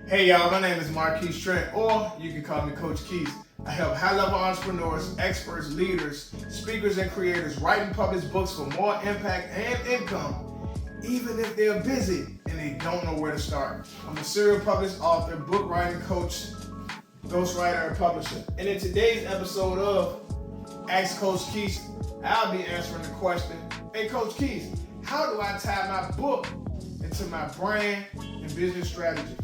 Hey y'all, my name is Marquise Trent, or you can call me Coach Quise. I help high-level entrepreneurs, experts, leaders, speakers, and creators write and publish books for more impact and income, even if they're busy and they don't know where to start. I'm a serial published author, book writing coach, ghostwriter, and publisher. And in today's episode of Ask Coach Quise, I'll be answering the question, hey Coach Quise, how do I tie my book into my brand and business strategy?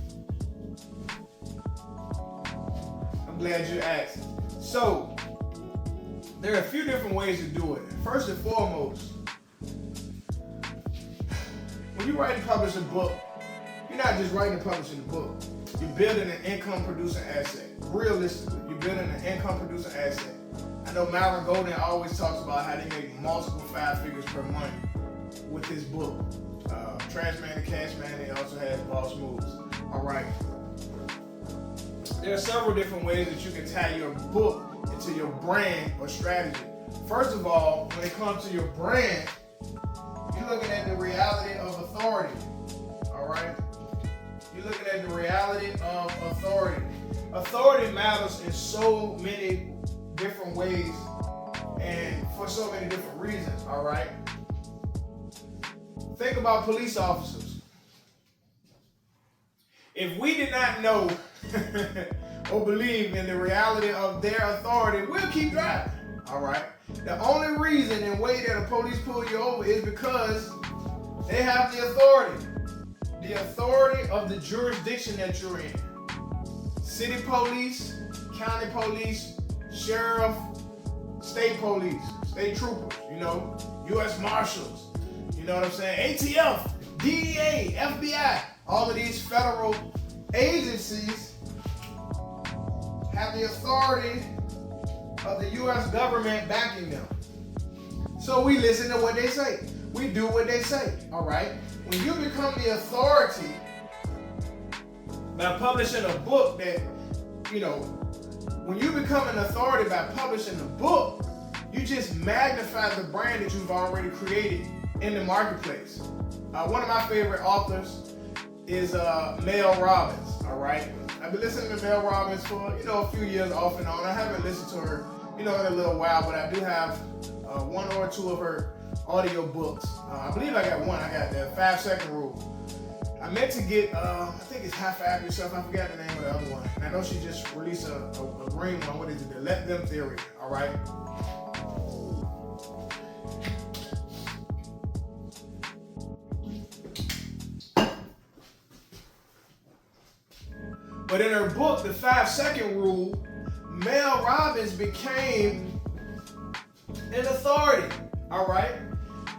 I'm glad you asked. So, there are a few different ways to do it. First and foremost, when you write and publish a book, you're not just writing and publishing a book. You're building an income producing asset. Realistically, you're building an income producing asset. I know Myron Golden always talks about how they make multiple 5 figures per month with his book. Trash Man to Cash Man, they also have Boss Moves. All right. There are several different ways that you can tie your book into your brand or strategy. First of all, when it comes to your brand, you're looking at the reality of authority. All right? You're looking at the reality of authority. Authority matters in so many different ways and for so many different reasons. All right? Think about police officers. If we did not know or believe in the reality of their authority, we'll keep driving. All right. The only reason and way that a police pull you over is because they have the authority of the jurisdiction that you're in. City police, county police, sheriff, state police, state troopers, U.S. Marshals. You know what I'm saying? ATF, DEA, FBI, all of these federal agencies have the authority of the U.S. government backing them. So we listen to what they say. We do what they say, all right? When you become the authority by publishing a book when you become an authority by publishing a book, you just magnify the brand that you've already created in the marketplace. One of my favorite authors is Mel Robbins, all right? I've been listening to Mel Robbins for, a few years off and on. I haven't listened to her, in a little while, but I do have one or two of her audio books. I believe I got one. I got the 5-second rule. I meant to get, I think it's Half Act Yourself. I forgot the name of the other one. And I know she just released a green one. What is it? The Let Them Theory, all right? But in her book, The 5-Second Rule, Mel Robbins became an authority, all right?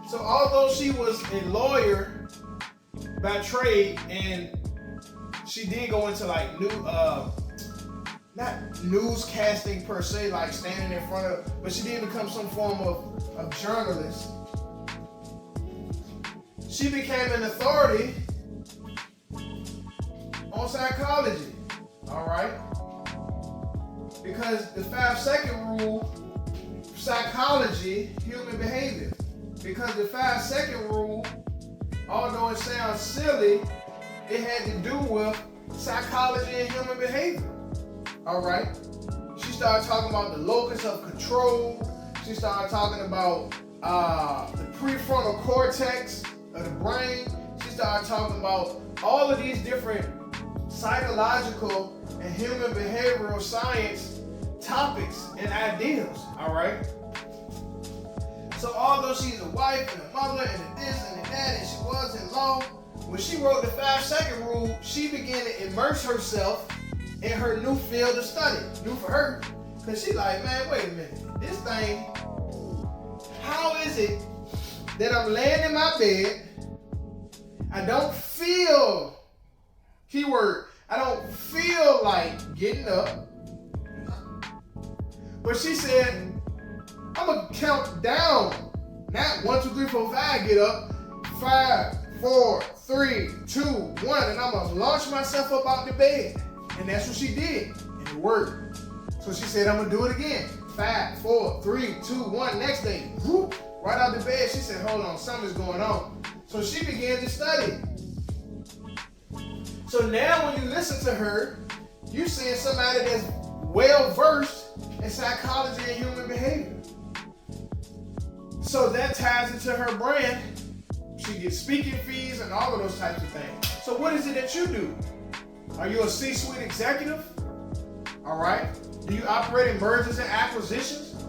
So although she was a lawyer by trade, and she did go into not newscasting per se, like standing in front of, but she did become some form of journalist. She became an authority on psychology. All right? Because the 5-second rule, psychology, human behavior. Because the 5-second rule, although it sounds silly, it had to do with psychology and human behavior. All right? She started talking about the locus of control. She started talking about the prefrontal cortex of the brain. She started talking about all of these different psychological and human behavioral science topics and ideas, all right? So although she's a wife and a mother and a this and a that, and she was in law, when she wrote the 5-second rule, she began to immerse herself in her new field of study. New for her, because she like, man, wait a minute. This thing, how is it that I'm laying in my bed, I don't feel, keyword, I don't feel like getting up. But she said, I'm going to count down. Not 1, 2, 3, 4, 5, get up. 5, 4, 3, 2, 1. And I'm going to launch myself up out the bed. And that's what she did. And it worked. So she said, I'm going to do it again. 5, 4, 3, 2, 1. Next day, whoop, right out the bed. She said, hold on, something's going on. So she began to study. So now when you listen to her, you seeing somebody that's well versed in psychology and human behavior. So that ties into her brand. She gets speaking fees and all of those types of things. So what is it that you do? Are you a C-suite executive? All right. Do you operate in mergers and acquisitions?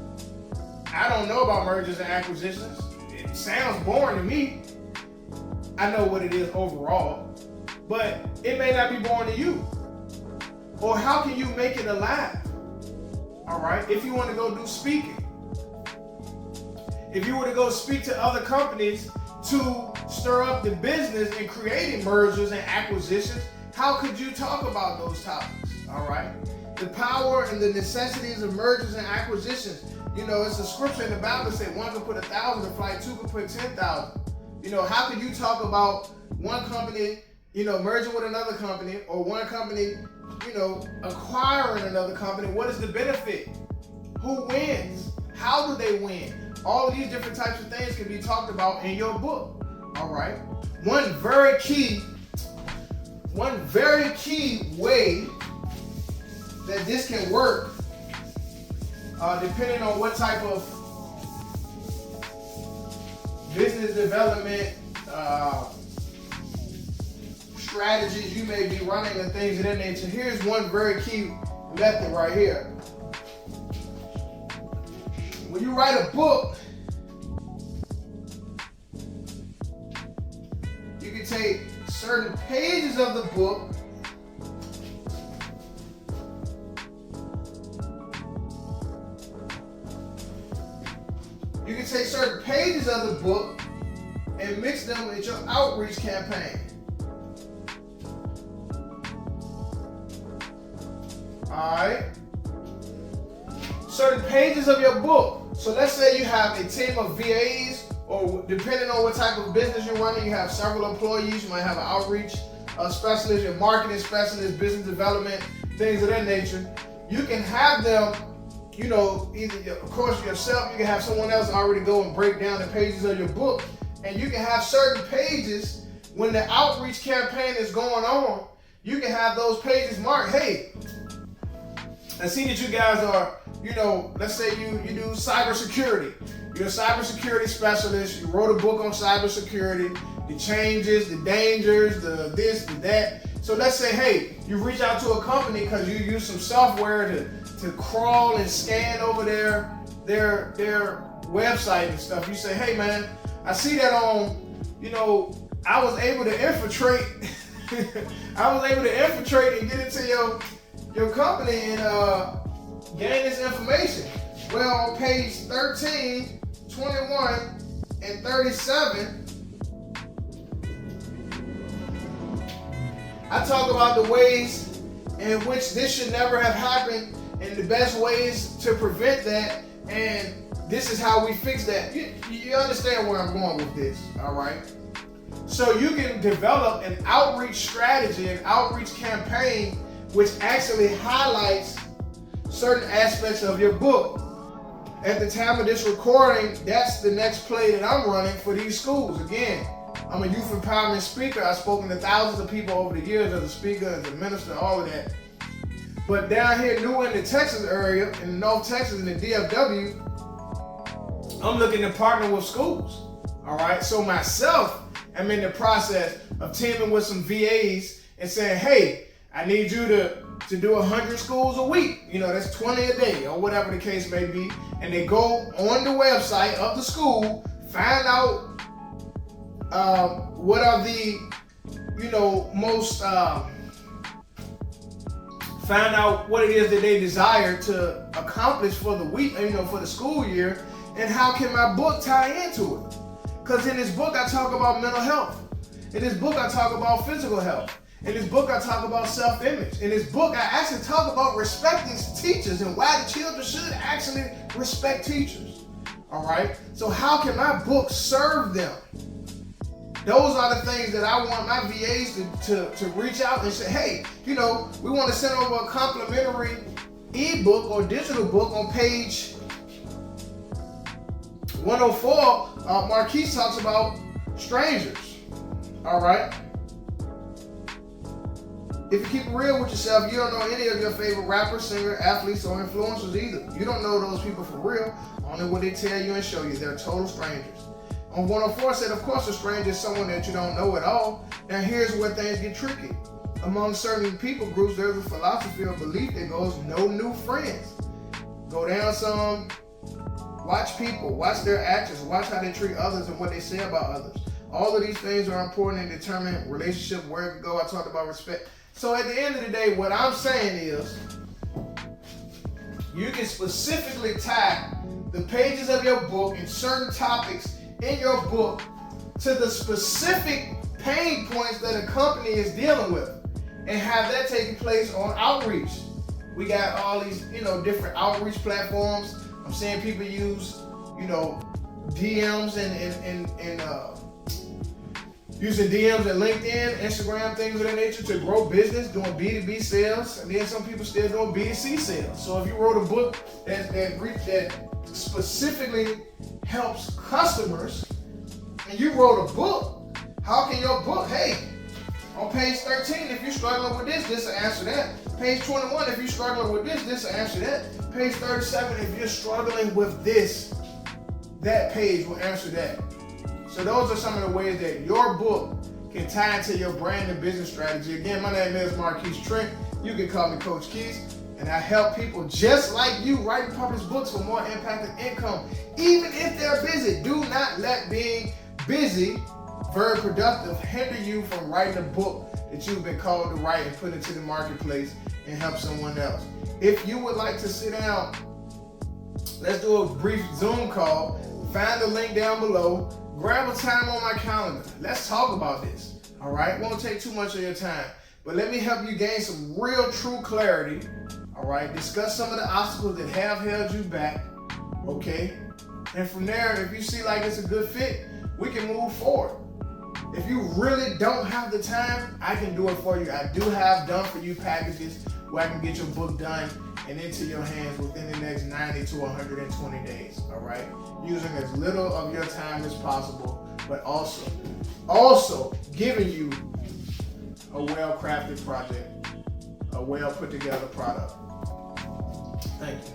I don't know about mergers and acquisitions. It sounds boring to me. I know what it is overall, but it may not be boring to you. Or how can you make it alive? All right. If you want to go do speaking, if you were to go speak to other companies to stir up the business in creating mergers and acquisitions, how could you talk about those topics? All right. The power and the necessities of mergers and acquisitions. You know, it's a scripture in the Bible that says one can put 1,000 to flight, two can put 10,000. You know, how could you talk about one company, you know, merging with another company, or one company, you know, acquiring another company? What is the benefit? Who wins? How do they win? All of these different types of things can be talked about in your book. All right. One very key way that this can work, depending on what type of business development strategies you may be running and things of that nature. Here's one very key method right here. When you write a book, you can take certain pages of the book and mix them with your outreach campaign. Alright? Certain pages of your book. So let's say you have a team of VAs, or depending on what type of business you're running, you have several employees. You might have an outreach specialist, your marketing specialist, business development, things of that nature. You can have them, you know, either, of course, yourself, you can have someone else already go and break down the pages of your book. And you can have certain pages when the outreach campaign is going on. You can have those pages marked. Hey, I see that you guys are, you know, let's say you do cybersecurity. You're a cybersecurity specialist. You wrote a book on cybersecurity, the changes, the dangers, the this, the that. So let's say, hey, you reach out to a company because you use some software to crawl and scan over their website and stuff. You say, hey man, I see that on, you know, I was able to infiltrate and get into your company and gain this information. Well, on page 13, 21, and 37, I talk about the ways in which this should never have happened and the best ways to prevent that, and this is how we fix that. You understand where I'm going with this, all right? So you can develop an outreach strategy, an outreach campaign, which actually highlights certain aspects of your book. At the time of this recording, that's the next play that I'm running for these schools. Again, I'm a youth empowerment speaker. I've spoken to thousands of people over the years as a speaker, as a minister, all of that. But down here, new in the Texas area, in North Texas, in the DFW, I'm looking to partner with schools. All right. So myself, I'm in the process of teaming with some VAs and saying, hey, I need you to do 100 schools a week. You know, that's 20 a day or whatever the case may be. And they go on the website of the school, find out what are the, you know, most, find out what it is that they desire to accomplish for the week, you know, for the school year, and how can my book tie into it? Because in this book, I talk about mental health. In this book, I talk about physical health. In this book, I talk about self-image. In this book, I actually talk about respecting teachers and why the children should actually respect teachers. All right? So how can my book serve them? Those are the things that I want my VAs to reach out and say, hey, you know, we want to send over a complimentary ebook or digital book on page 104. Marquise talks about strangers. All right. If you keep it real with yourself, you don't know any of your favorite rappers, singers, athletes, or influencers either. You don't know those people for real. Only what they tell you and show you. They're total strangers. On 104 said, of course, a stranger is someone that you don't know at all. Now here's where things get tricky. Among certain people groups, there's a philosophy or belief that goes, no new friends. Go down some, watch people, watch their actions, watch how they treat others and what they say about others. All of these things are important in determining relationship, where to go. I talked about respect. So at the end of the day, what I'm saying is, you can specifically tie the pages of your book and certain topics in your book to the specific pain points that a company is dealing with, and have that taking place on outreach. We got all these, different outreach platforms. I'm seeing people use, DMs and using DMs and LinkedIn, Instagram, things of that nature to grow business, doing B2B sales, and then some people still doing B2C sales. So if you wrote a book that specifically helps customers, and you wrote a book, how can your book, hey, on page 13, if you're struggling with this will answer that. Page 21, if you're struggling with this will answer that. Page 37, if you're struggling with this, that page will answer that. So those are some of the ways that your book can tie into your brand and business strategy. Again, my name is Marquise Trent. You can call me Coach Quise, and I help people just like you write and publish books for more impact and income, even if they're busy. Do not let being busy, very productive, hinder you from writing a book that you've been called to write and put into the marketplace and help someone else. If you would like to sit down, let's do a brief Zoom call. Find the link down below. Grab a time on my calendar. Let's talk about this. All right? Won't take too much of your time, but let me help you gain some real, true clarity. All right? Discuss some of the obstacles that have held you back. Okay? And from there, if you see like it's a good fit, we can move forward. If you really don't have the time, I can do it for you. I do have done for you packages where I can get your book done and into your hands within the next 90 to 120 days, all right? Using as little of your time as possible, but also giving you a well-crafted project, a well-put-together product. Thank you.